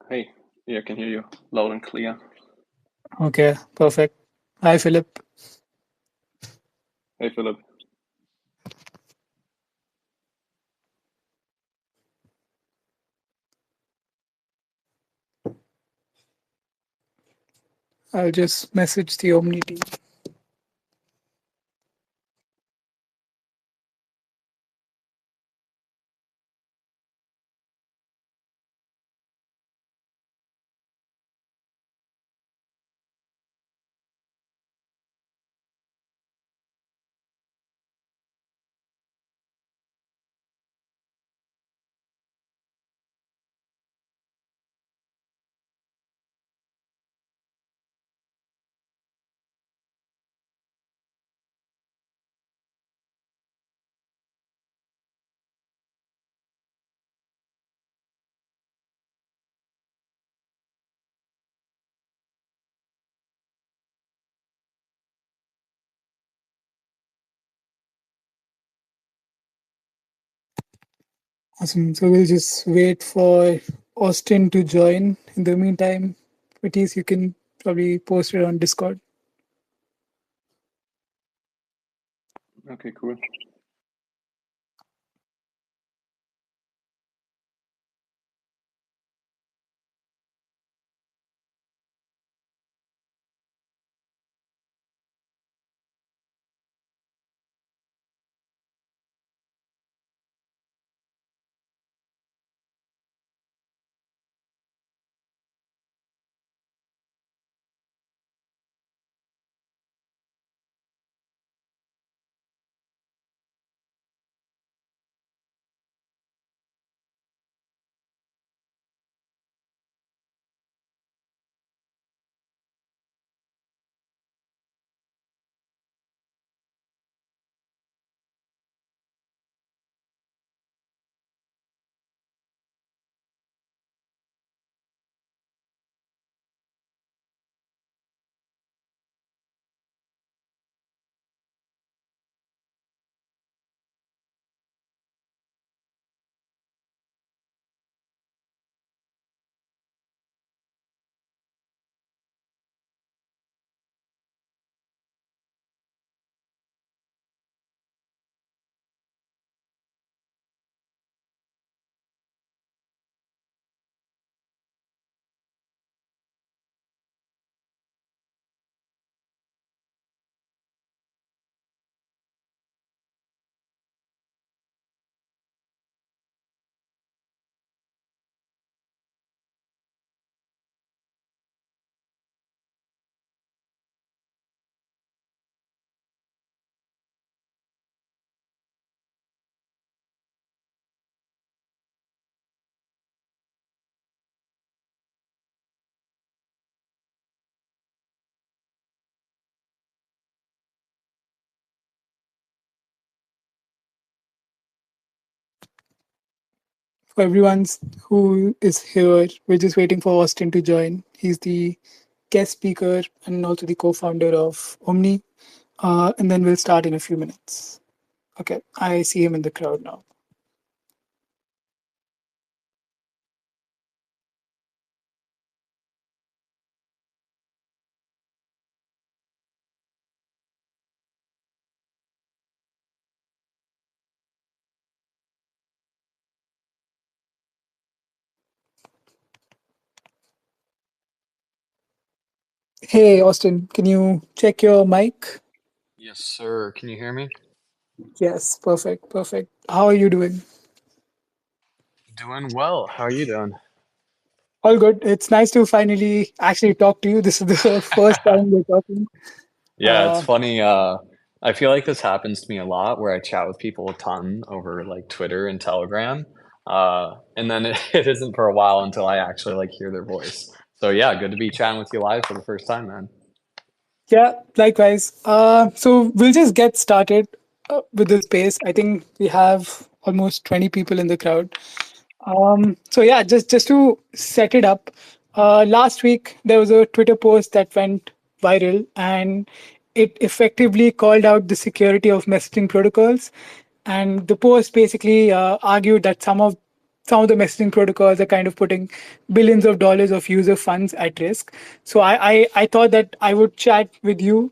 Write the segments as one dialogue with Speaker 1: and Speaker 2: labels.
Speaker 1: Hey, yeah, I can hear you loud and clear.
Speaker 2: Okay, perfect. Hi, Philip.
Speaker 1: Hey, Philip.
Speaker 2: I'll just message the Omni team. Awesome. So we'll just wait for Austin to join. In the meantime, Matthias, you can probably post it on Discord.
Speaker 1: Okay, cool.
Speaker 2: For everyone who is here, we're just waiting for Austin to join. He's the guest speaker and also the co-founder of Omni. And then we'll start in a few minutes. Okay, I see him in the crowd now. Hey, Austin, can you check your mic?
Speaker 3: Yes, sir. Can you hear me?
Speaker 2: Yes, perfect, perfect. How are you doing?
Speaker 3: Doing well. How are you doing?
Speaker 2: All good. It's nice to finally actually talk to you. This is the first time we're talking.
Speaker 3: Yeah, it's
Speaker 2: Uh,
Speaker 3: funny. I feel like this happens to me a lot where I chat with people a ton over like Twitter and Telegram. And then it isn't for a while until I actually like hear their voice. So yeah, good to be chatting with you live for the first time, man.
Speaker 2: yeah, likewise. So we'll just get started with the space. I think we have almost 20 people in the crowd. So yeah, just to set it up, last week there was a Twitter post that went viral, and it effectively called out the security of messaging protocols. And the post basically argued that some of some of the messaging protocols are kind of putting billions of dollars of user funds at risk. So I thought that I would chat with you.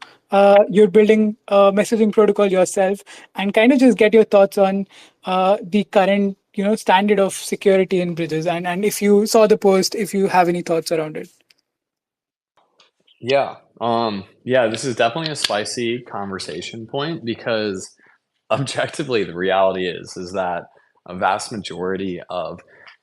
Speaker 2: You're building a messaging protocol yourself, and kind of just get your thoughts on the current standard of security in bridges, and if you saw the post, if you have any thoughts around it.
Speaker 3: Yeah. Yeah, this is definitely a spicy conversation point because objectively the reality is that a vast majority of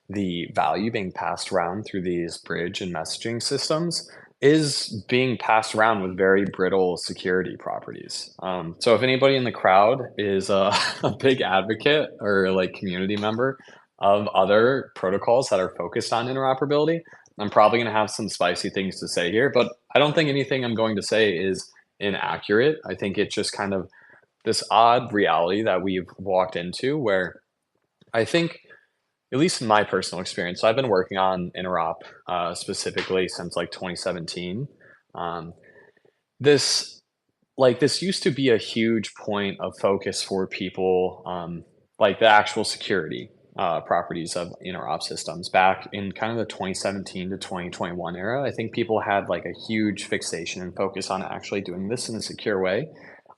Speaker 3: the value being passed around through these bridge and messaging systems is being passed around with very brittle security properties. So if anybody in the crowd is a big advocate or like community member of other protocols that are focused on interoperability, I'm probably going to have some spicy things to say here, but I don't think anything I'm going to say is inaccurate. I think it's just kind of this odd reality that we've walked into where I think, at least in my personal experience, so I've been working on interop specifically since like 2017. Um, this this used to be a huge point of focus for people, like the actual security properties of interop systems back in kind of the 2017 to 2021 era. I think people had like a huge fixation and focus on actually doing this in a secure way.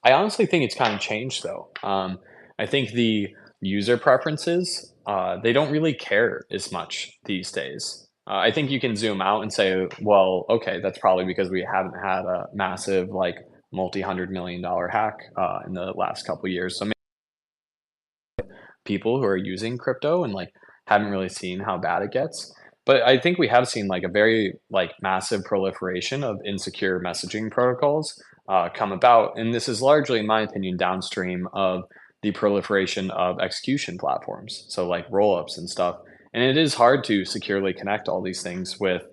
Speaker 3: I honestly think it's kind of changed though. I think the user preferences, they don't really care as much these days. I think you can zoom out and say, well, okay, that's probably because we haven't had a massive like multi-$100 million hack in the last couple of years. So maybe people who are using crypto and like haven't really seen how bad it gets. But I think we have seen like a very like massive proliferation of insecure messaging protocols come about, and this is largely, in my opinion, downstream of the proliferation of execution platforms. So like rollups and stuff, and it is hard to securely connect all these things with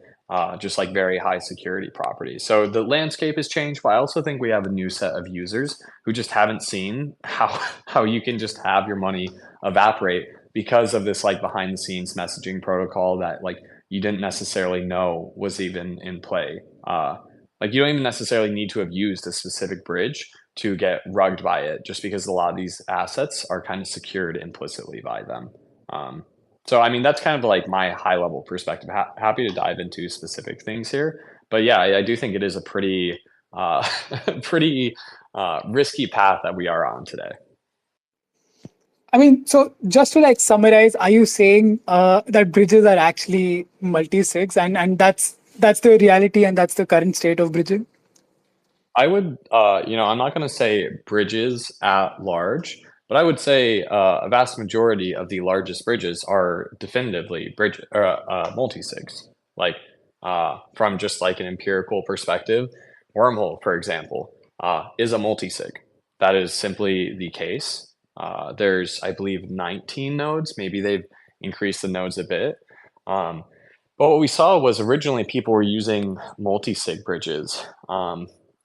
Speaker 3: just like very high security properties. So the landscape has changed, but I also think we have a new set of users who just haven't seen how you can just have your money evaporate because of this like behind the scenes messaging protocol that like you didn't necessarily know was even in play. Like you don't even necessarily need to have used a specific bridge to get rugged by it, just because a lot of these assets are kind of secured implicitly by them. Um, so I mean that's kind of like my high level perspective. Happy to dive into specific things here, but yeah, I do think it is a pretty pretty risky path that we are on today.
Speaker 2: I mean, so just to like summarize, are you saying that bridges are actually multi-sigs, and that's the reality and that's the current state of bridging?
Speaker 3: I would, I'm not going to say bridges at large, but I would say a vast majority of the largest bridges are definitively multi-sigs. Like from just like an empirical perspective, Wormhole, for example, is a multi-sig. That is simply the case. There's, I believe, 19 nodes. Maybe they've increased the nodes a bit. Um, but what we saw was originally people were using multi-sig bridges.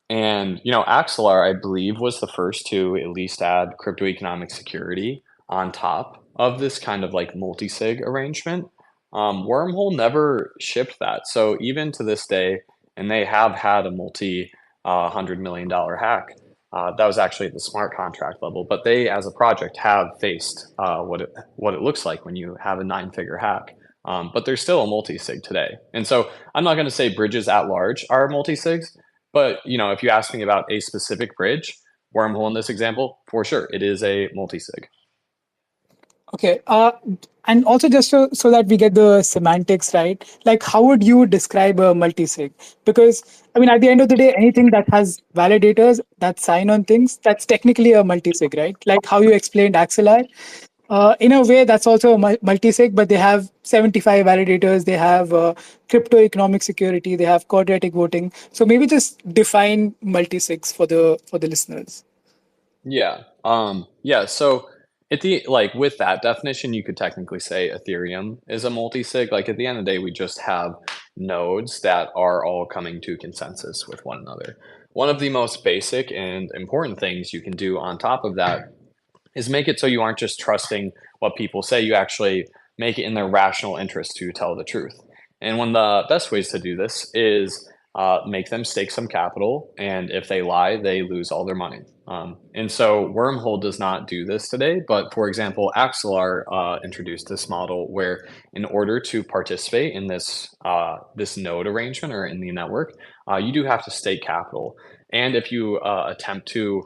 Speaker 3: And Axelar, I believe, was the first to at least add crypto economic security on top of this kind of like multi-sig arrangement. Wormhole never shipped that. So even to this day, and they have had a multi-$100 million hack. That was actually at the smart contract level, but they, as a project, have faced what it looks like when you have a 9-figure hack. But they're still a multi-sig today. And so I'm not going to say bridges at large are multi-sigs, but if you ask me about a specific bridge, Wormhole in this example, for sure, it is a multi-sig.
Speaker 2: Okay. And also just so that we get the semantics right, like how would you describe a multi-sig? Because I mean, at the end of the day, anything that has validators that sign on things, that's technically a multi-sig, right? Like how you explained Axelar. In a way, that's also a multi-sig, but they have 75 validators. They have crypto economic security. They have quadratic voting. So maybe just define multi-sigs for the listeners.
Speaker 3: Yeah. Yeah. So at the like with that definition, you could technically say Ethereum is a multi-sig. Like at the end of the day, we just have nodes that are all coming to consensus with one another. One of the most basic and important things you can do on top of that is make it so you aren't just trusting what people say, you actually make it in their rational interest to tell the truth. And one of the best ways to do this is make them stake some capital, and if they lie, they lose all their money. And so Wormhole does not do this today, but for example, Axelar introduced this model where in order to participate in this node arrangement or in the network, you do have to stake capital. And if you attempt to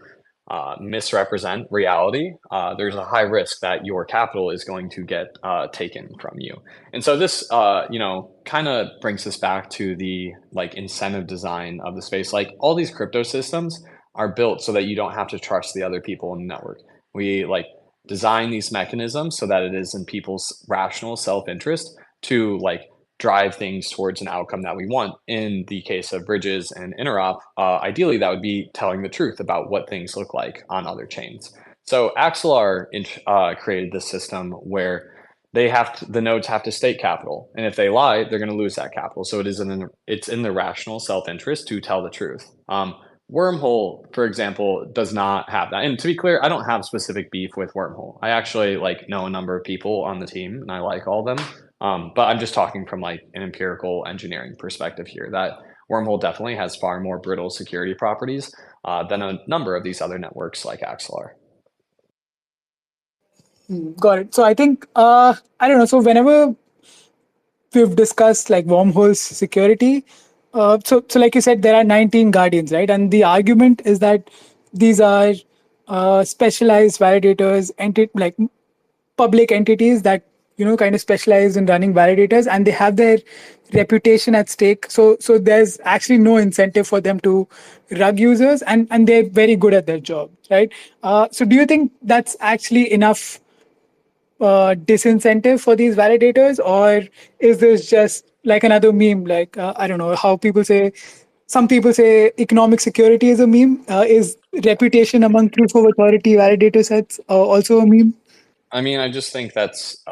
Speaker 3: misrepresent reality, there's a high risk that your capital is going to get taken from you. And so this, kind of brings us back to the like incentive design of the space. Like all these crypto systems are built so that you don't have to trust the other people in the network. We like design these mechanisms so that it is in people's rational self-interest to like drive things towards an outcome that we want. In the case of bridges and interop, ideally that would be telling the truth about what things look like on other chains. So Axelar created this system where the nodes have to stake capital, and if they lie, they're going to lose that capital. So it's in the rational self-interest to tell the truth. Wormhole, for example, does not have that. And to be clear, I don't have specific beef with Wormhole. I actually know a number of people on the team, and I like all of them. But I'm just talking from like an empirical engineering perspective here, that Wormhole definitely has far more brittle security properties than a number of these other networks like Axelar.
Speaker 2: Got it. So I think, I don't know. So whenever we've discussed like Wormhole's security, so like you said, there are 19 guardians, right? And the argument is that these are specialized validators, like public entities that kind of specialize in running validators, and they have their reputation at stake. So there's actually no incentive for them to rug users, and they're very good at their job, right? So do you think that's actually enough disincentive for these validators, or is this just like another meme? Like I don't know how some people say economic security is a meme. Is reputation among proof of authority validator sets also a meme?
Speaker 3: I mean, I just think that's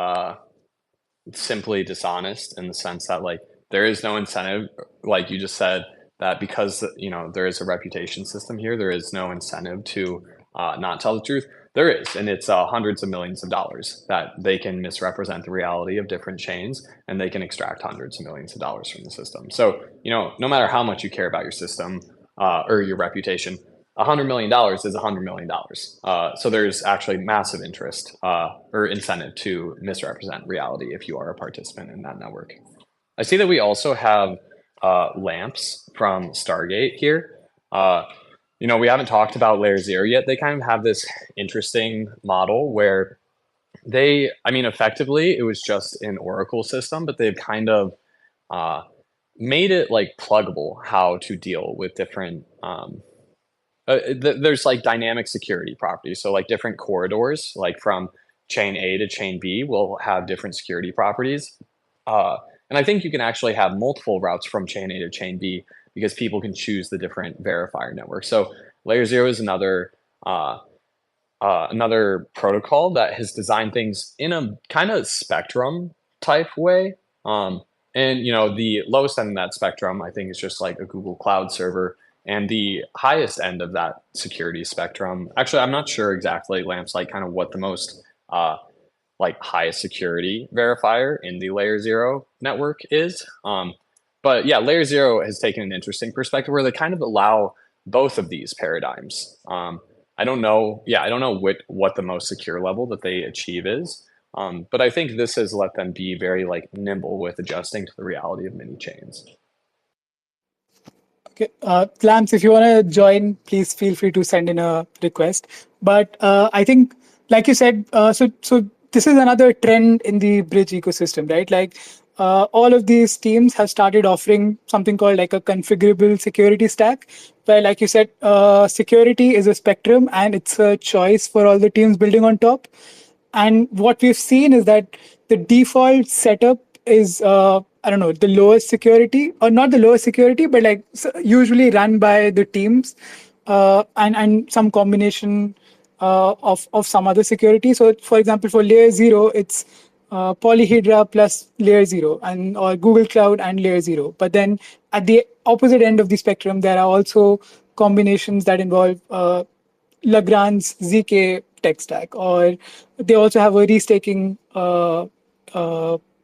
Speaker 3: simply dishonest in the sense that there is no incentive, like you just said, that because there is a reputation system here, there is no incentive to not tell the truth. There is, and it's hundreds of millions of dollars that they can misrepresent the reality of different chains, and they can extract hundreds of millions of dollars from the system. So no matter how much you care about your system or your reputation, $100 million is $100 million. So there's actually massive interest or incentive to misrepresent reality if you are a participant in that network. I see that we also have lamps from Stargate here. We haven't talked about Layer 0 yet. They kind of have this interesting model where effectively it was just an Oracle system, but they've kind of made it pluggable how to deal with different there's dynamic security properties. So different corridors, from chain A to chain B will have different security properties. And I think you can actually have multiple routes from chain A to chain B because people can choose the different verifier networks. So Layer 0 is another protocol that has designed things in a kind of spectrum type way. And the lowest end of that spectrum, I think, is just like a Google Cloud server. And the highest end of that security spectrum, actually, I'm not sure exactly, Lamps, kind of what the most highest security verifier in the Layer 0 network is. But yeah, Layer 0 has taken an interesting perspective where they kind of allow both of these paradigms. I don't know what the most secure level that they achieve is. But I think this has let them be very nimble with adjusting to the reality of many chains.
Speaker 2: Okay, Lamps, if you want to join, please feel free to send in a request. But I think, like you said, so this is another trend in the bridge ecosystem, right? All of these teams have started offering something called a configurable security stack, where, like you said, security is a spectrum and it's a choice for all the teams building on top. And what we've seen is that the default setup is the lowest security, or not the lowest security, but usually run by the teams and some combination of some other security. So for example, for Layer 0, it's Polyhedra plus Layer 0 or Google Cloud and Layer 0. But then at the opposite end of the spectrum, there are also combinations that involve Lagrange's ZK tech stack, or they also have a restaking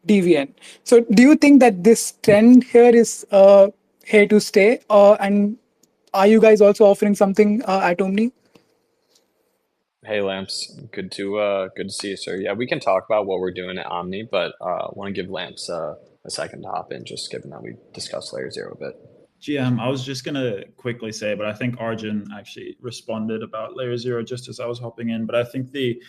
Speaker 2: DVN. So do you think that this trend here is here to stay? And are you guys also offering something at Omni?
Speaker 3: Hey Lamps, good to see you, sir. Yeah, we can talk about what we're doing at Omni, but want to give Lamps a second to hop in, just given that we discussed Layer Zero a bit.
Speaker 4: GM, I was just gonna quickly say, but I think Arjun actually responded about Layer Zero just as I was hopping in. But I think the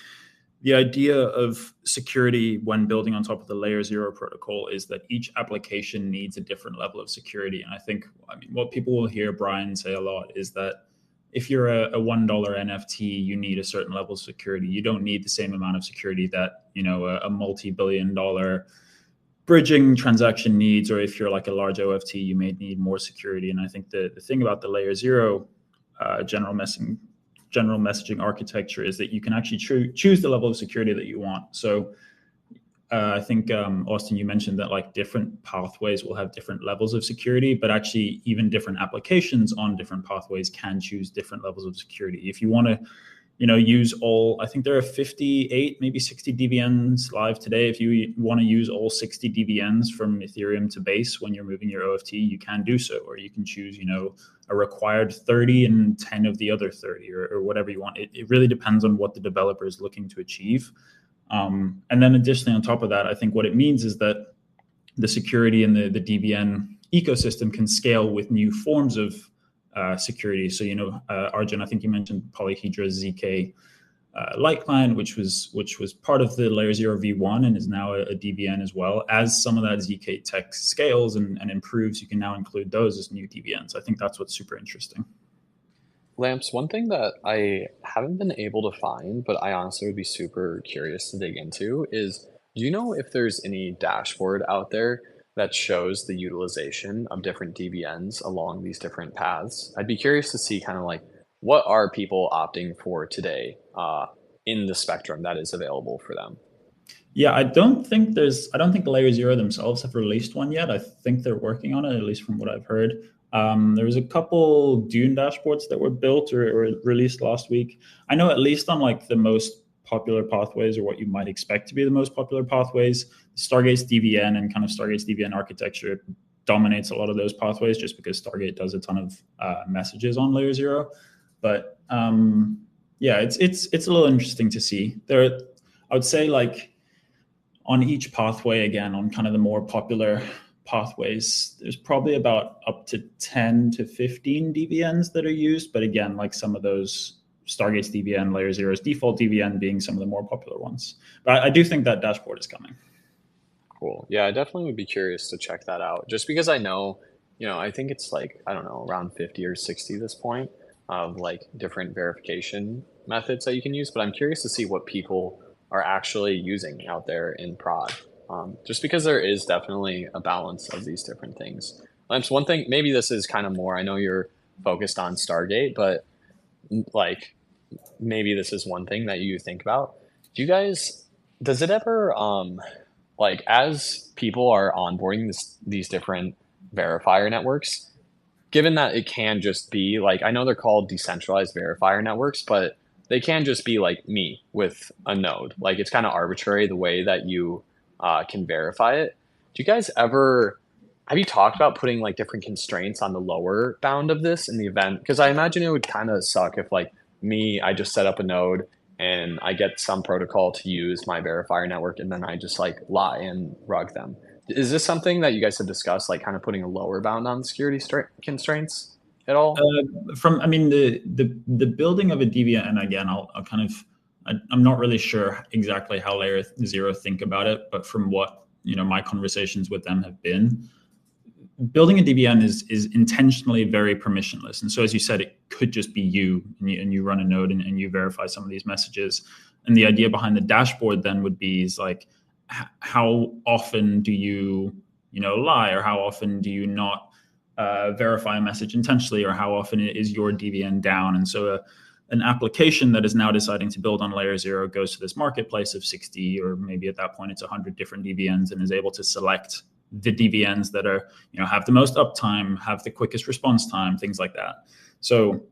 Speaker 4: idea of security when building on top of the Layer Zero protocol is that each application needs a different level of security. And I mean, what people will hear Brian say a lot is that if you're a $1 NFT, you need a certain level of security. You don't need the same amount of security that, a multi-billion-dollar bridging transaction needs, or if you're like a large OFT, you may need more security. And I think the thing about the Layer Zero general messaging architecture is that you can actually choose the level of security that you want. So I think, Austin, you mentioned that like different pathways will have different levels of security, but actually even different applications on different pathways can choose different levels of security. If you want to, use all, I think there are 58, maybe 60 DVNs live today. If you want to use all 60 DVNs from Ethereum to Base when you're moving your OFT, you can do so, or you can choose, a required 30 and 10 of the other 30 or whatever you want. It really depends on what the developer is looking to achieve. And then additionally, on top of that, I think what it means is that the security in the DVN ecosystem can scale with new forms of security. So, Arjun, I think you mentioned Polyhedra's ZK light client, which was part of the Layer Zero V1 and is now a DVN as well. As some of that ZK tech scales and improves, you can now include those as new DVNs. I think that's what's super interesting.
Speaker 3: Lamps, one thing that I haven't been able to find, but I honestly would be super curious to dig into is, do you know if there's any dashboard out there that shows the utilization of different DVNs along these different paths? I'd be curious to see kind of like, what are people opting for today in the spectrum that is available for them?
Speaker 4: Yeah, I don't think Layer Zero themselves have released one yet. I think they're working on it, at least from what I've heard. There was a couple Dune dashboards that were built or released last week. I know at least on like the most popular pathways, or what you might expect to be the most popular pathways, Stargate's DVN and kind of Stargate's DVN architecture dominates a lot of those pathways, just because Stargate does a ton of messages on Layer Zero. But yeah, it's a little interesting to see. I would say like on each pathway, again, on kind of the more popular pathways, there's probably about up to 10 to 15 DVNs that are used. But again, like some of those, Stargate's DVN, Layer Zero's default DVN being some of the more popular ones. But I do think that dashboard is coming.
Speaker 3: Cool. Yeah, I definitely would be curious to check that out, just because I know, I think it's like, I don't know, around 50 or 60 at this point of like different verification methods that you can use. But I'm curious to see what people are actually using out there in prod, just because there is definitely a balance of these different things. Lamps, one thing, maybe this is kind of more, I know you're focused on Stargate, but like maybe this is one thing that you think about. Does it ever, like as people are onboarding these different verifier networks, given that it can just be like, I know they're called decentralized verifier networks, but they can just be like me with a node. Like it's kind of arbitrary the way that you can verify it. Have you talked about putting like different constraints on the lower bound of this in the event? Because I imagine it would kind of suck if like I just set up a node and I get some protocol to use my verifier network and then I just like lie and rug them. Is this something that you guys have discussed, like kind of putting a lower bound on security constraints at all?
Speaker 4: The building of a DVN, and again, I'm not really sure exactly how Layer Zero think about it, but from what my conversations with them have been, building a DVN is intentionally very permissionless. And so, as you said, it could just be you and you run a node and you verify some of these messages. And the idea behind the dashboard then would be is like, how often do you lie, or how often do you not verify a message intentionally, or how often is your DVN down? And so an application that is now deciding to build on Layer Zero goes to this marketplace of 60, or maybe at that point it's 100 different DVNs, and is able to select the DVNs that are, have the most uptime, have the quickest response time, things like that. So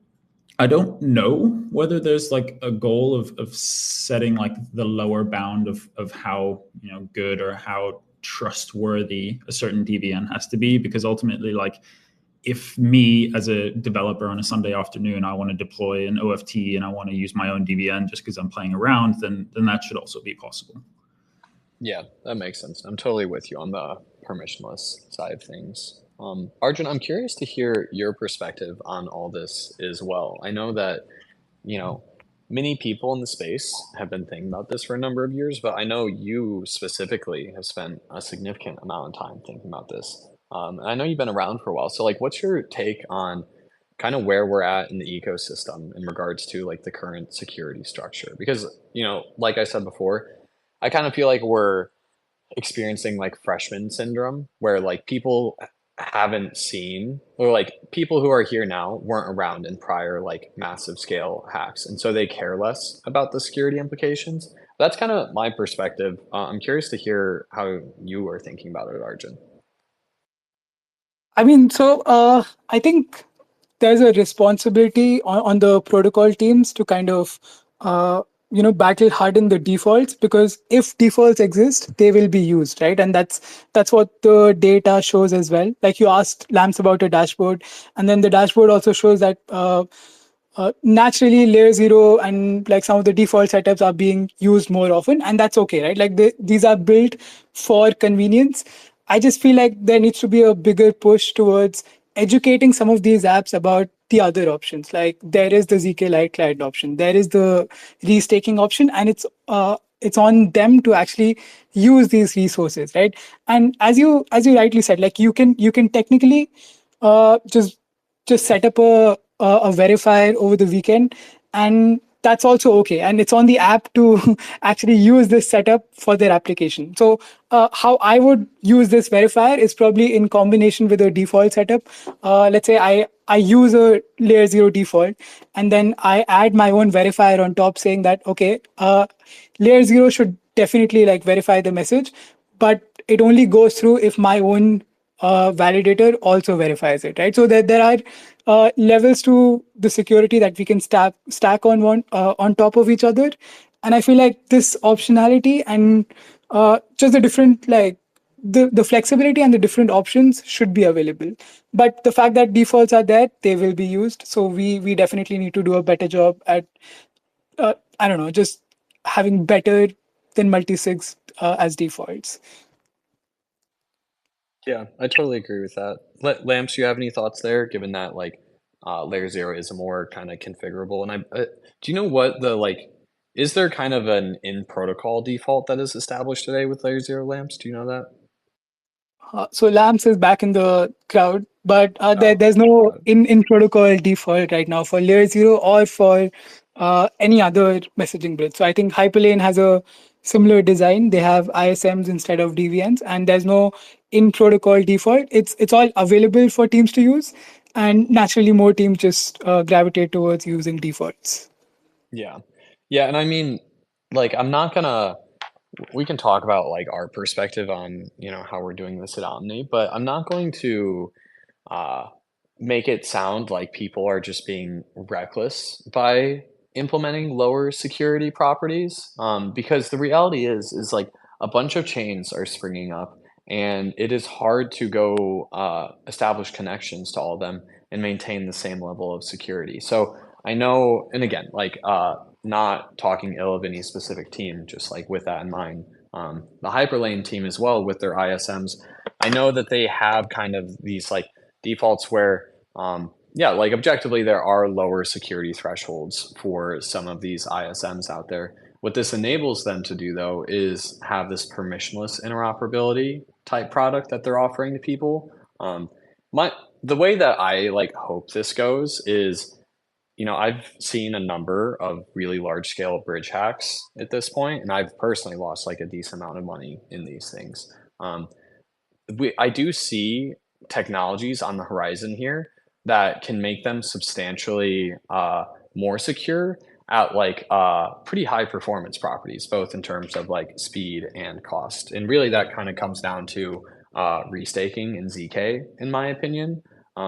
Speaker 4: I don't know whether there's like a goal of setting like the lower bound of how, good or how trustworthy a certain DVN has to be, because ultimately, like, if me as a developer on a Sunday afternoon, I want to deploy an OFT and I want to use my own DVN just because I'm playing around, then that should also be possible.
Speaker 3: Yeah, that makes sense. I'm totally with you on the permissionless side of things. Arjun, I'm curious to hear your perspective on all this as well. I know that, you know, many people in the space have been thinking about this for a number of years, but I know you specifically have spent a significant amount of time thinking about this. And I know you've been around for a while. So like, what's your take on kind of where we're at in the ecosystem in regards to like the current security structure? Because, you know, like I said before, I kind of feel like we're experiencing like freshman syndrome where like people haven't seen, or like people who are here now weren't around in prior like massive scale hacks, and so they care less about the security implications. That's kind of my perspective. I'm curious to hear how you are thinking about it, Arjun.
Speaker 2: I mean, so I think there's a responsibility on the protocol teams to kind of battle harden the defaults, because if defaults exist, they will be used, right? And that's what the data shows as well. Like you asked Lamps about a dashboard, and then the dashboard also shows that naturally layer 0 and like some of the default setups are being used more often, and that's okay, right? Like these are built for convenience. I just feel like there needs to be a bigger push towards educating some of these apps about the other options. Like there is the ZK Lite client option, there is the restaking option, and it's on them to actually use these resources, right? And as you rightly said, like you can technically just set up a verifier over the weekend, and that's also okay, and it's on the app to actually use this setup for their application. So how I would use this verifier is probably in combination with a default setup. Let's say I use a layer 0 default, and then I add my own verifier on top saying that okay, layer 0 should definitely like verify the message, but it only goes through if my own validator also verifies it, right? So there are levels to the security that we can stack on top of each other, and I feel like this optionality and just the different like the flexibility and the different options should be available. But the fact that defaults are there, they will be used. So we definitely need to do a better job at I don't know, just having better than multi-sigs as defaults.
Speaker 3: Yeah, I totally agree with that. Lamps, you have any thoughts there, given that like layer 0 is a more kind of configurable? And do you know what the like, is there kind of an in protocol default that is established today with layer 0 lamps? Do you know that?
Speaker 2: So Lamps is back in the crowd, but
Speaker 3: Oh,
Speaker 2: there's no
Speaker 3: got it.
Speaker 2: in protocol default right now for layer 0 or for any other messaging bridge. So I think Hyperlane has a similar design. They have ISMs instead of DVNs, and there's no in protocol default. It's all available for teams to use, and naturally more teams just gravitate towards using defaults.
Speaker 3: Yeah. Yeah, and I mean, like, we can talk about like our perspective on, you know, how we're doing this at Omni, but I'm not going to uh, make it sound like people are just being reckless by implementing lower security properties. Because the reality is like a bunch of chains are springing up, and it is hard to go establish connections to all of them and maintain the same level of security. So I know, and again, like not talking ill of any specific team, just like with that in mind, the Hyperlane team as well with their ISMs, I know that they have kind of these like defaults where yeah, like objectively there are lower security thresholds for some of these ISMs out there. What this enables them to do though is have this permissionless interoperability type product that they're offering to people. My the way that I like hope this goes is, you know, I've seen a number of really large scale bridge hacks at this point, and I've personally lost like a decent amount of money in these things. Um, I do see technologies on the horizon here that can make them substantially more secure at like pretty high performance properties, both in terms of like speed and cost. And really that kind of comes down to restaking and ZK, in my opinion.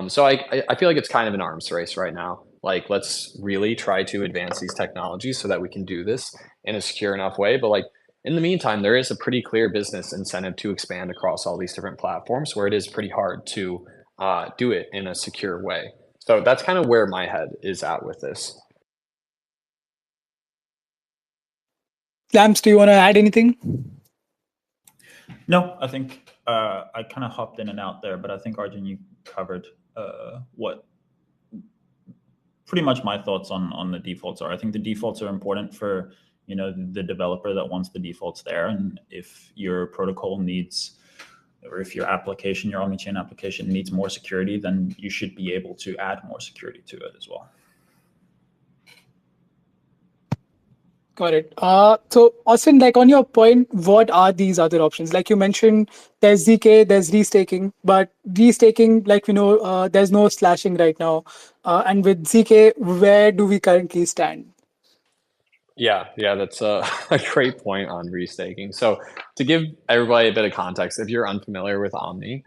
Speaker 3: So I feel like it's kind of an arms race right now. Like, let's really try to advance these technologies so that we can do this in a secure enough way. But like, in the meantime, there is a pretty clear business incentive to expand across all these different platforms where it is pretty hard to do it in a secure way. So that's kind of where my head is at with this.
Speaker 2: Lamps, do you want to add anything?
Speaker 4: No, I think I kind of hopped in and out there, but I think Arjun, you covered what pretty much my thoughts on the defaults are. I think the defaults are important for the developer that wants the defaults there, and if your protocol needs, or if your application, your omnichain application needs more security, then you should be able to add more security to it as well.
Speaker 2: Got it. So Austin, like on your point, what are these other options? Like you mentioned, there's ZK, there's restaking, but restaking, like we know, there's no slashing right now. And with ZK, where do we currently stand?
Speaker 3: Yeah, that's a great point on restaking. So to give everybody a bit of context, if you're unfamiliar with Omni,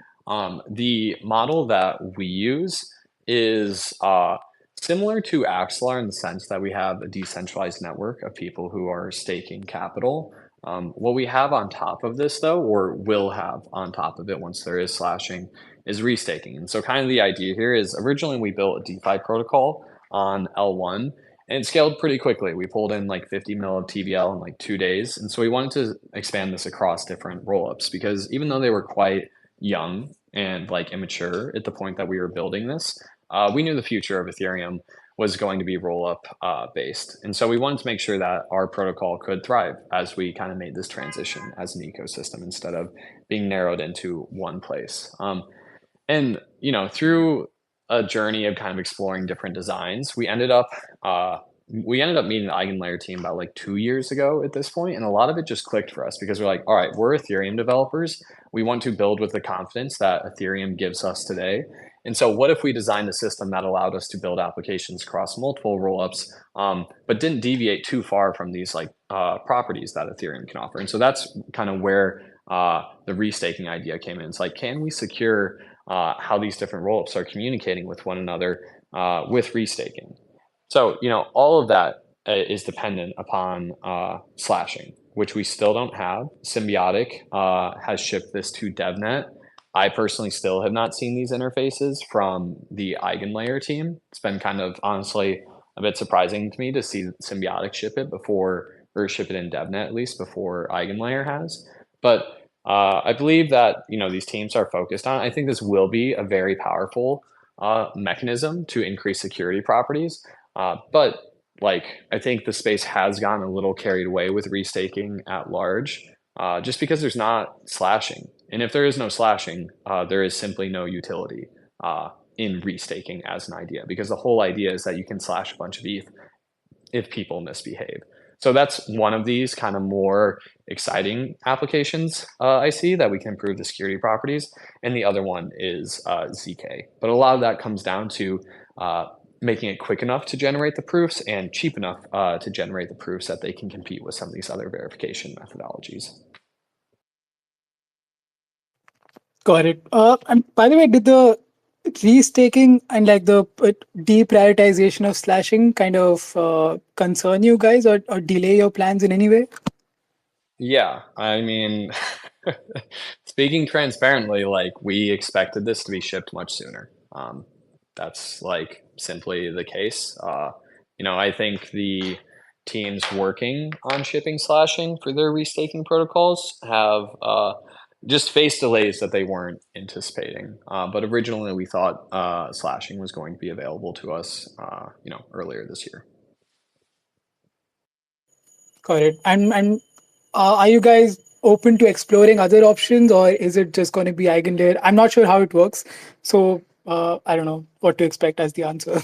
Speaker 3: the model that we use is similar to Axelar in the sense that we have a decentralized network of people who are staking capital. What we have on top of this, though, or will have on top of it once there is slashing, is restaking. And so kind of the idea here is originally we built a DeFi protocol on L1, and it scaled pretty quickly. We pulled in like 50 mil of TVL in like 2 days. And so we wanted to expand this across different rollups because even though they were quite young and like immature at the point that we were building this, we knew the future of Ethereum was going to be rollup based. And so we wanted to make sure that our protocol could thrive as we kind of made this transition as an ecosystem instead of being narrowed into one place. And through a journey of kind of exploring different designs, we ended up meeting the Eigenlayer team about like 2 years ago at this point, and a lot of it just clicked for us because we're like, all right, we're Ethereum developers. We want to build with the confidence that Ethereum gives us today. And so what if we designed a system that allowed us to build applications across multiple rollups, but didn't deviate too far from these like properties that Ethereum can offer? And so that's kind of where the restaking idea came in. It's like, can we secure how these different rollups are communicating with one another with restaking? So, all of that is dependent upon slashing, which we still don't have. Symbiotic has shipped this to DevNet. I personally still have not seen these interfaces from the Eigenlayer team. It's been kind of honestly a bit surprising to me to see Symbiotic ship it or ship it in DevNet at least before Eigenlayer has. But I believe that these teams are focused on it. I think this will be a very powerful mechanism to increase security properties. But I think the space has gotten a little carried away with restaking at large, just because there's not slashing. And if there is no slashing, there is simply no utility in restaking as an idea, because the whole idea is that you can slash a bunch of ETH if people misbehave. So that's one of these kind of more exciting applications I see that we can improve the security properties. And the other one is ZK. But a lot of that comes down to making it quick enough to generate the proofs and cheap enough to generate the proofs that they can compete with some of these other verification methodologies.
Speaker 2: Got it. And by the way, did the restaking and like the deprioritization of slashing kind of concern you guys or delay your plans in any way?
Speaker 3: Yeah, I mean, speaking transparently, we expected this to be shipped much sooner. That's simply the case. I think the teams working on shipping slashing for their restaking protocols have just faced delays that they weren't anticipating. But originally we thought slashing was going to be available to us, earlier this year.
Speaker 2: Got it. And are you guys open to exploring other options, or is it just going to be Eigenlayer? I'm not sure how it works, so I don't know what to expect as the answer.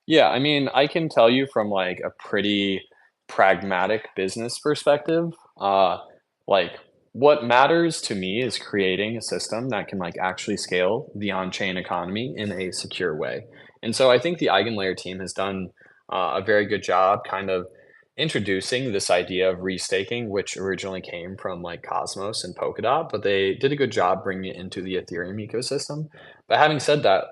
Speaker 3: Yeah, I mean, I can tell you from a pretty pragmatic business perspective, what matters to me is creating a system that can actually scale the on-chain economy in a secure way. And so I think the Eigenlayer team has done a very good job kind of introducing this idea of restaking, which originally came from Cosmos and Polkadot, but they did a good job bringing it into the Ethereum ecosystem. But having said that,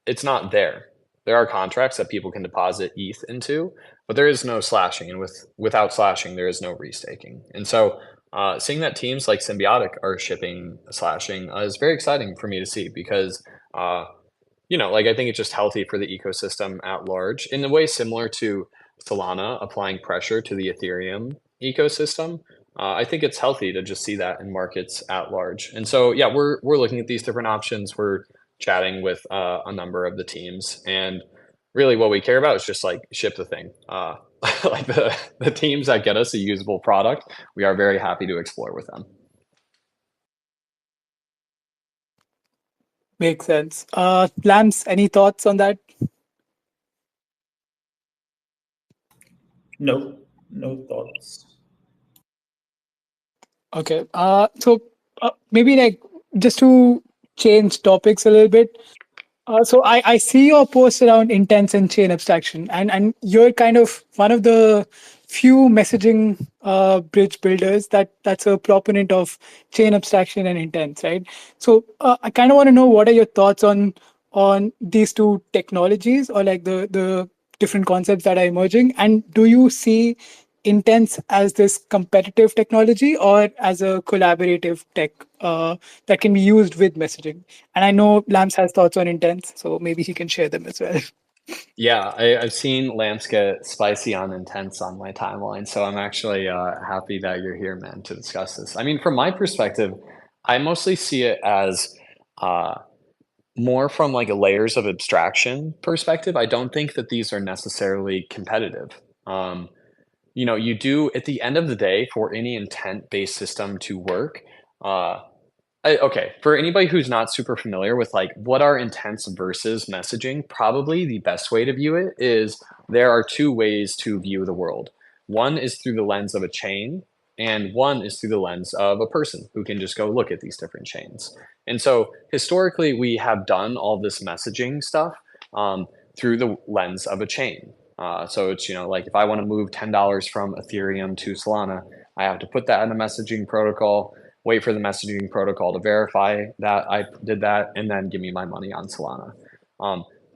Speaker 3: it's not there. There are contracts that people can deposit ETH into, but there is no slashing, and without slashing, there is no restaking. And so seeing that teams like Symbiotic are shipping slashing is very exciting for me to see because like I think it's just healthy for the ecosystem at large in a way similar to Solana applying pressure to the Ethereum ecosystem. I think it's healthy to just see that in markets at large. And so, yeah, we're looking at these different options. We're chatting with a number of the teams, and really what we care about is just like ship the thing. Like the teams that get us a usable product, we are very happy to explore with them.
Speaker 2: Makes sense. Lams, any thoughts on that?
Speaker 4: No thoughts.
Speaker 2: Okay. So maybe like just to change topics a little bit. So I see your post around intents and chain abstraction, and you're kind of one of the few messaging bridge builders that's a proponent of chain abstraction and intents, right? So I kind of want to know what are your thoughts on these two technologies or like the different concepts that are emerging, and do you see intents as this competitive technology or as a collaborative tech that can be used with messaging? And I know Lams has thoughts on intents, so maybe he can share them as well.
Speaker 3: Yeah, I've seen Lamps get spicy on intense on my timeline, so I'm actually happy that you're here, man, to discuss this. I mean, from my perspective, I mostly see it as more from like a layers of abstraction perspective. I don't think that these are necessarily competitive. You do at the end of the day for any intent-based system to work. Okay, for anybody who's not super familiar with like what are intents versus messaging, probably the best way to view it is there are two ways to view the world. One is through the lens of a chain, and one is through the lens of a person who can just go look at these different chains. And so historically, we have done all this messaging stuff through the lens of a chain. So it's, like if I want to move $10 from Ethereum to Solana, I have to put that in a messaging protocol, wait for the messaging protocol to verify that I did that, and then give me my money on Solana.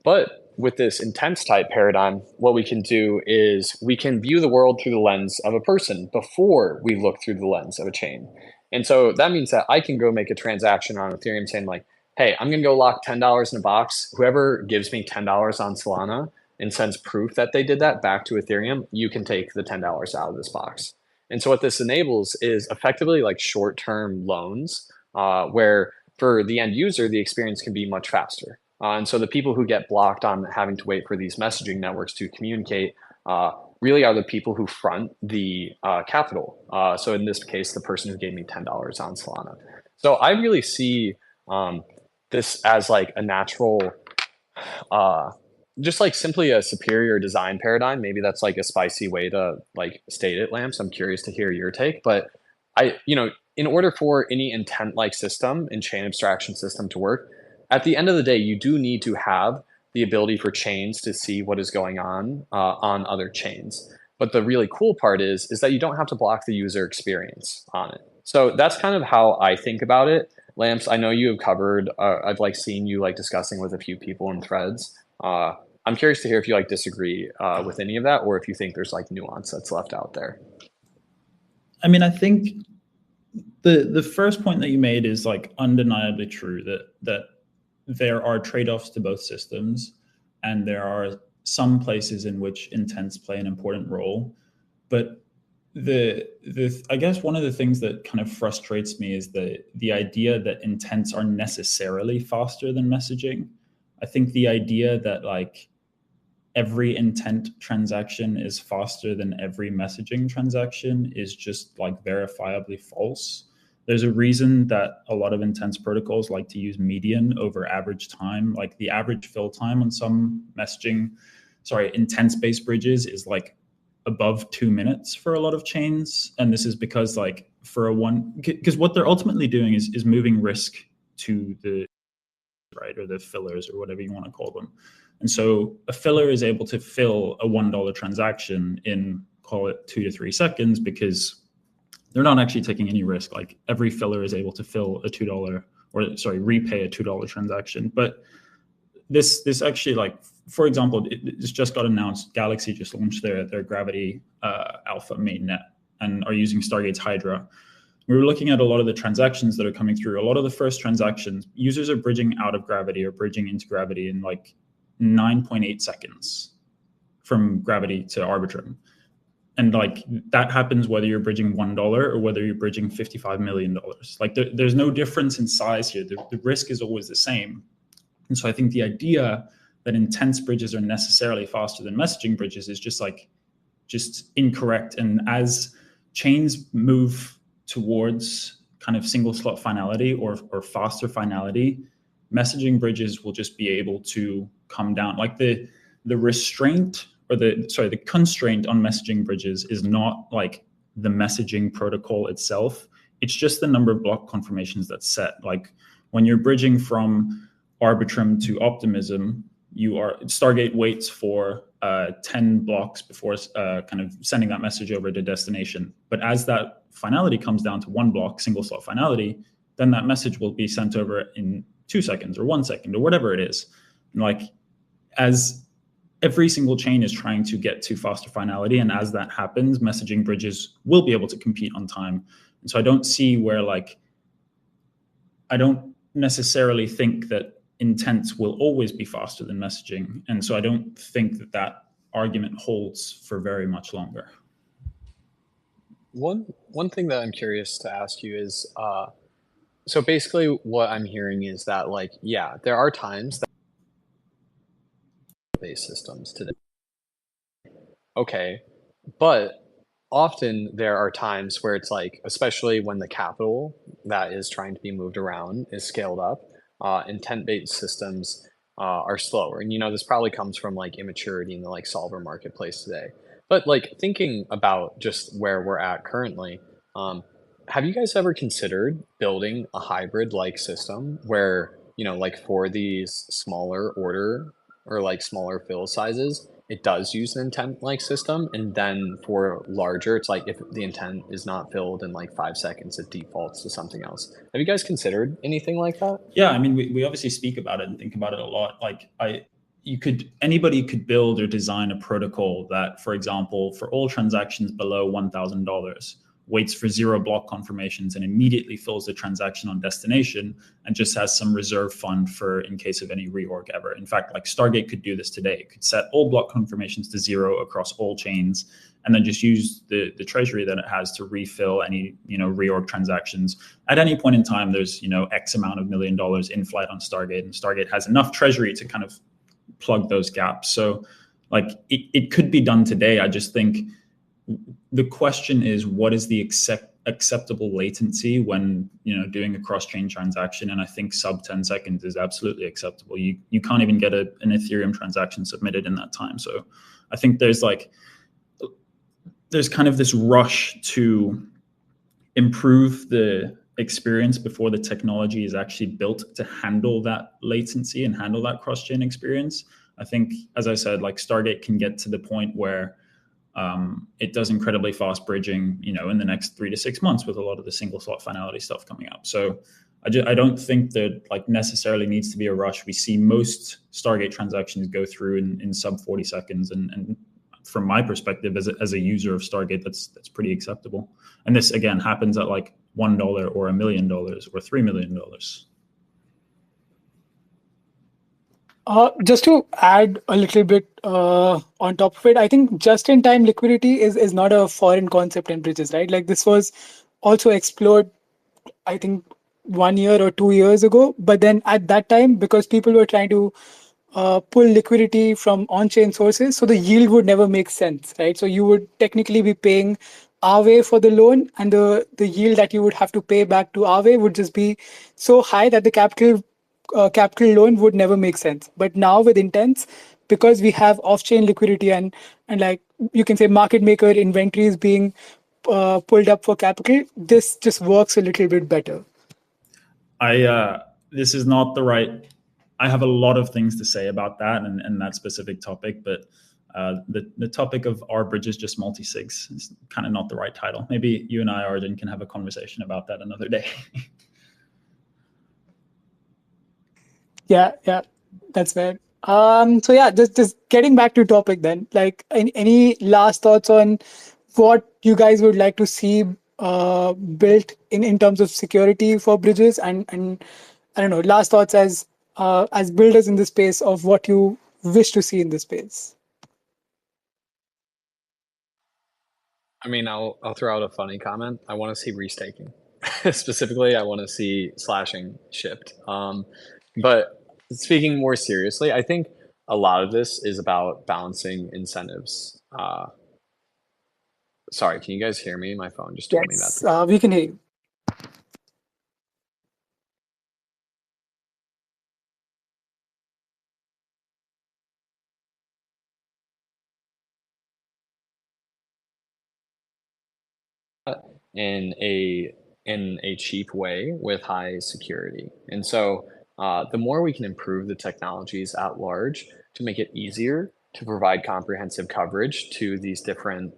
Speaker 3: But with this intense type paradigm, what we can do is we can view the world through the lens of a person before we look through the lens of a chain. And so that means that I can go make a transaction on Ethereum saying like, hey, I'm going to go lock $10 in a box. Whoever gives me $10 on Solana and sends proof that they did that back to Ethereum, you can take the $10 out of this box. And so what this enables is effectively like short-term loans where for the end user, the experience can be much faster. And so the people who get blocked on having to wait for these messaging networks to communicate really are the people who front the capital. So in this case, the person who gave me $10 on Solana. So I really see this as like a natural, just like simply a superior design paradigm. Maybe that's like a spicy way to like state it, Lamps. I'm curious to hear your take, but in order for any intent-like system and chain abstraction system to work, at the end of the day, you do need to have the ability for chains to see what is going on other chains. But the really cool part is that you don't have to block the user experience on it. So that's kind of how I think about it. Lamps, I know you have covered, I've like seen you like discussing with a few people in threads. I'm curious to hear if you like disagree with any of that, or if you think there's like nuance that's left out there.
Speaker 4: I mean, I think the first point that you made is like undeniably true, that there are trade-offs to both systems, and there are some places in which intents play an important role. But I guess one of the things that kind of frustrates me is the idea that intents are necessarily faster than messaging. I think the idea that like every intent transaction is faster than every messaging transaction is just like verifiably false. There's a reason that a lot of intents protocols like to use median over average time. Like the average fill time on some intents-based bridges is like above 2 minutes for a lot of chains. And this is because like because what they're ultimately doing is moving risk to the right, or the fillers, or whatever you want to call them. And so a filler is able to fill a $1 transaction in, call it 2 to 3 seconds, because they're not actually taking any risk. Like every filler is able to fill a repay a $2 transaction. But this actually, like, for example, it's just got announced, Galaxy just launched their Gravity Alpha mainnet and are using Stargate's Hydra. we were looking at a lot of the transactions that are coming through. A lot of the first transactions, users are bridging out of gravity or bridging into gravity in like 9.8 seconds from gravity to Arbitrum. And like that happens whether you're bridging $1 or whether you're bridging $55 million. Like there's no difference in size here. The risk is always the same. And so I think the idea that intense bridges are necessarily faster than messaging bridges is just incorrect. And as chains move towards kind of single slot finality or faster finality, messaging bridges will just be able to come down. Like the restraint or the constraint on messaging bridges is not like the messaging protocol itself. It's just the number of block confirmations that's set. Like when you're bridging from Arbitrum to Optimism, Stargate waits for 10 blocks before kind of sending that message over to destination. But as that finality comes down to 1 block, single slot finality, then that message will be sent over in 2 seconds or 1 second or whatever it is. And like as every single chain is trying to get to faster finality, and as that happens, messaging bridges will be able to compete on time. And so I don't see where I don't necessarily think that intents will always be faster than messaging. And so I don't think that argument holds for very much longer.
Speaker 3: One thing that I'm curious to ask you is, so basically what I'm hearing is that there are times that based systems today. Okay, but often there are times where it's like, especially when the capital that is trying to be moved around is scaled up, intent-based systems are slower. And this probably comes from immaturity in the solver marketplace today. But thinking about just where we're at currently, have you guys ever considered building a hybrid system where for these smaller order or smaller fill sizes, it does use an intent system, and then for larger, it's if the intent is not filled in 5 seconds, it defaults to something else. Have you guys considered anything like that?
Speaker 4: Yeah, I mean, we obviously speak about it and think about it a lot. Anybody could build or design a protocol that, for example, for all transactions below $1,000, waits for 0 block confirmations and immediately fills the transaction on destination and just has some reserve fund for in case of any reorg ever. In fact, Stargate could do this today. It could set all block confirmations to 0 across all chains and then just use the treasury that it has to refill any reorg transactions. At any point in time, there's X amount of $1 million in flight on Stargate, and Stargate has enough treasury to kind of plug those gaps. So it could be done today. I just think the question is, what is the acceptable latency when doing a cross-chain transaction? And I think sub 10 seconds is absolutely acceptable. You can't even get an Ethereum transaction submitted in that time. So I think there's kind of this rush to improve the experience before the technology is actually built to handle that latency and handle that cross-chain experience. I think, as I said, Stargate can get to the point where it does incredibly fast bridging, in the next 3 to 6 months with a lot of the single slot finality stuff coming up. So I don't think that necessarily needs to be a rush. We see most Stargate transactions go through in sub 40 seconds. And from my perspective, as a user of Stargate, that's pretty acceptable. And this, again, happens at $1 or $1 million or $3 million.
Speaker 2: Just to add a little bit on top of it, I think just-in-time liquidity is not a foreign concept in bridges, right? This was also explored, I think, 1 year or 2 years ago. But then at that time, because people were trying to pull liquidity from on-chain sources, so the yield would never make sense, right? So you would technically be paying Aave for the loan, and the yield that you would have to pay back to Aave would just be so high that the capital loan would never make sense. But now with intents, because we have off-chain liquidity and you can say market maker inventories being pulled up for capital, this just works a little bit better.
Speaker 4: This is not the right. I have a lot of things to say about that and that specific topic, but the topic of are bridges just multi-sigs is kind of not the right title. Maybe you and I, Arjun, can have a conversation about that another day.
Speaker 2: Yeah, that's fair. So yeah, just getting back to topic then, any last thoughts on what you guys would like to see built in terms of security for bridges, and I don't know, last thoughts as builders in the space of what you wish to see in the space.
Speaker 3: I mean, I'll throw out a funny comment. I want to see restaking. Specifically, I want to see slashing shipped. But speaking more seriously, I think a lot of this is about balancing incentives. Sorry, can you guys hear me? My phone just told me
Speaker 2: Yes,
Speaker 3: that.
Speaker 2: we can hear you.
Speaker 3: In a cheap way with high security. And so the more we can improve the technologies at large to make it easier to provide comprehensive coverage to these different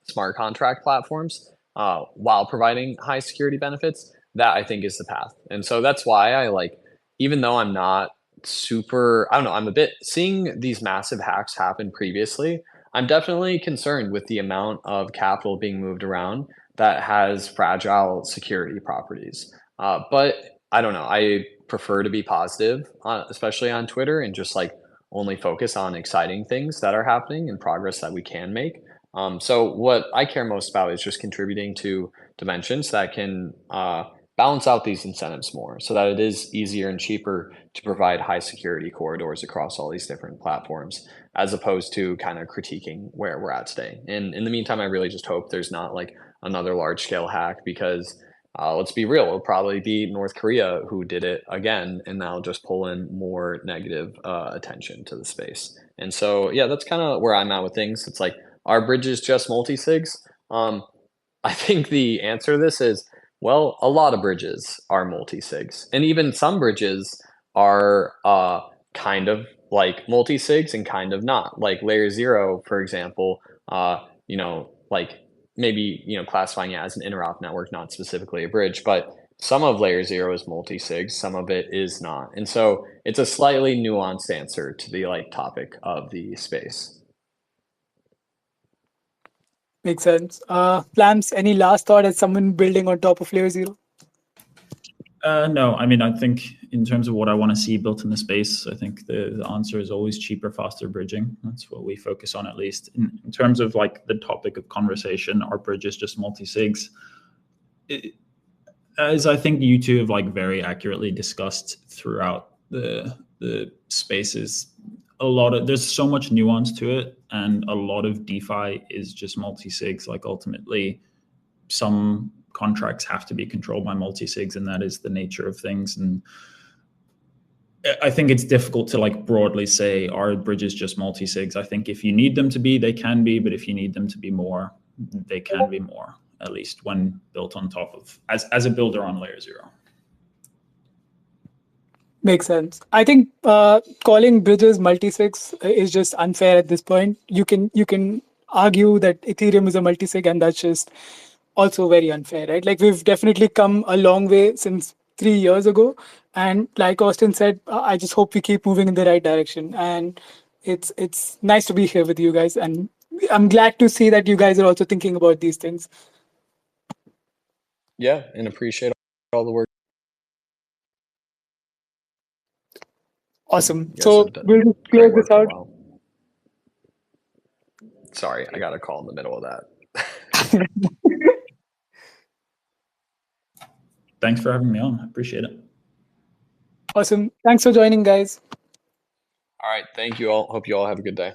Speaker 3: smart contract platforms while providing high security benefits, that I think is the path. And so that's why I like, even though I'm not super, I don't know, I'm a bit seeing these massive hacks happen previously. I'm definitely concerned with the amount of capital being moved around that has fragile security properties. But I don't know. I prefer to be positive, especially on Twitter, and just like only focus on exciting things that are happening and progress that we can make. So what I care most about is just contributing to dimensions that can balance out these incentives more so that it is easier and cheaper to provide high security corridors across all these different platforms, as opposed to kind of critiquing where we're at today. And in the meantime, I really just hope there's not like another large scale hack, because let's be real, it'll probably be North Korea who did it again, and that'll just pull in more negative attention to the space. And so, yeah, that's kind of where I'm at with things. It's like, are bridges just multi-sigs? I think the answer to this is, well, a lot of bridges are multi-sigs. And even some bridges are kind of like multi-sigs and kind of not. Like layer 0, for example, like maybe, classifying it as an interop network, not specifically a bridge, but some of layer 0 is multi-sig, some of it is not. And so it's a slightly nuanced answer to the like topic of the space.
Speaker 2: Makes sense. Plams, any last thought as someone building on top of layer 0?
Speaker 4: No, I mean, I think in terms of what I want to see built in the space, I think the answer is always cheaper, faster bridging. That's what we focus on, at least. In terms of like the topic of conversation, are bridges just multi-sigs? As I think you two have like very accurately discussed throughout the spaces, there's so much nuance to it, and a lot of DeFi is just multi-sigs. Like ultimately, some contracts have to be controlled by multi-sigs, and that is the nature of things. And I think it's difficult to like broadly say, are bridges just multi-sigs? I think if you need them to be, they can be, but if you need them to be more, they can be more, at least when built on top of, as a builder on layer 0.
Speaker 2: Makes sense. I think calling bridges multi-sigs is just unfair at this point. You can argue that Ethereum is a multi-sig, and that's just also very unfair, right? Like we've definitely come a long way since 3 years ago, and like Austin said, I just hope we keep moving in the right direction. And it's nice to be here with you guys, and I'm glad to see that you guys are also thinking about these things.
Speaker 3: Yeah, and appreciate all the work.
Speaker 2: Awesome.
Speaker 3: You guys
Speaker 2: So
Speaker 3: have done
Speaker 2: we'll just
Speaker 3: great
Speaker 2: close this
Speaker 3: work for a
Speaker 2: out.
Speaker 3: while. Sorry, I got a call in the middle of that.
Speaker 4: Thanks for having me on. I appreciate it.
Speaker 2: Awesome. Thanks for joining, guys.
Speaker 3: All right, thank you all. Hope you all have a good day.